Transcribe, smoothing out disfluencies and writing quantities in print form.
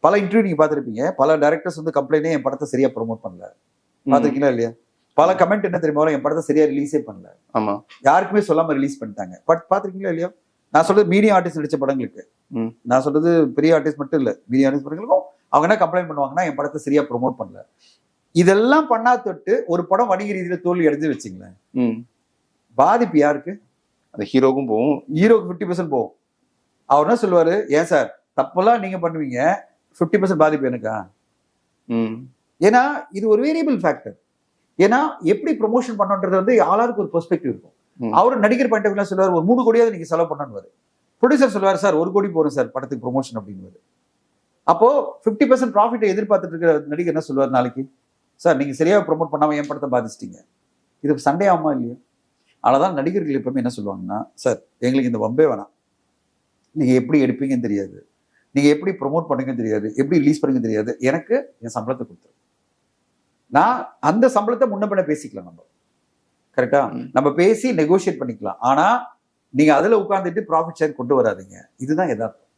பல இன்டர்வியூ நீங்க பார்த்துருப்பீங்க, பல டைரக்டர்ஸ் வந்து கம்ப்ளைண்டே என் படத்தை சரியா ப்ரொமோட் பண்ணல. பார்த்துருக்கீங்களா இல்லையா? பல கமெண்ட் என்ன தெரியுமா, என் படத்தை சரியா ரிலீஸே பண்ணல, ஆமா, யாருக்குமே சொல்லாம ரிலீஸ் பண்ணிட்டாங்க. பட் பார்த்துருக்கீங்களா இல்லையா? நான் சொல்றது மீடியம் ஆர்டிஸ்ட் நடிச்ச படங்களுக்கு, நான் சொல்றது பெரிய ஆர்டிஸ்ட் மட்டும் இல்ல, மீடியம் ஆர்டிஸ்ட் படங்களுக்கும் அவங்க என்ன கம்ப்ளைண்ட் பண்ணுவாங்கன்னா என் படத்தை சரியா ப்ரொமோட் பண்ணல. இதெல்லாம் பண்ணா தொட்டு ஒரு படம் வணிக ரீதியில தோல்வி அடைஞ்சு வச்சுங்களேன், பாதிப்பு யாருக்கு? அந்த ஹீரோக்கும் போகும், ஹீரோக்கு 50% போகும். அவர் என்ன சொல்லுவாரு, ஏன் சார் தப்பெல்லாம் நீங்க பண்ணுவீங்க, 50% பாதிப்பு எனக்கா? ஏன்னா இது ஒரு வேரியபிள் ஃபேக்டர். ஏன்னா எப்படி ப்ரொமோஷன் பண்ணணுன்றது வந்து ஆளாருக்கு ஒரு பெர்ஸ்பெக்டிவ் இருக்கும். அவரு நடிகர் பாயிண்ட் ஆஃப் வியூல சொல்லுவார், ஒரு 3 கோடியாவது நீங்க செலவு பண்ணணும்னு. ப்ரொடியூசர் சொல்லுவார், சார் 1 கோடி போறோம் சார் படத்துக்கு ப்ரொமோஷன் அப்படின்னு. அப்போ 50% ப்ராஃபிட்டை எதிர்பார்த்துட்டு இருக்கிற நடிகர் என்ன சொல்லுவார் நாளைக்கு, சார் நீங்க சரியா ப்ரொமோட் பண்ணாம என் படத்தை பாதிச்சிட்டீங்க. இது சண்டே ஆகுமா இல்லையா? அதனாலதான் நடிகர்கள் எப்பவுமே என்ன சொல்லுவாங்கன்னா, சார் எங்களுக்கு இந்த வம்பே வேணாம், நீங்க எப்படி எடுப்பீங்கன்னு தெரியாது, நீங்க எப்படி ப்ரொமோட் பண்ணுங்கன்னு தெரியாது, எப்படி ரிலீஸ் பண்ணுங்க தெரியாது, எனக்கு என் சம்பளத்தை கொடுத்துரு, நான் அந்த சம்பளத்தை முன்ன பின்ன பேசிக்கலாம், நம்ம கரெக்டா நம்ம பேசி நெகோசியேட் பண்ணிக்கலாம். ஆனா நீங்க அதுல உட்கார்ந்துட்டு ப்ராஃபிட் ஷேர் கொண்டு வராதீங்க. இதுதான் எதார்த்தம்.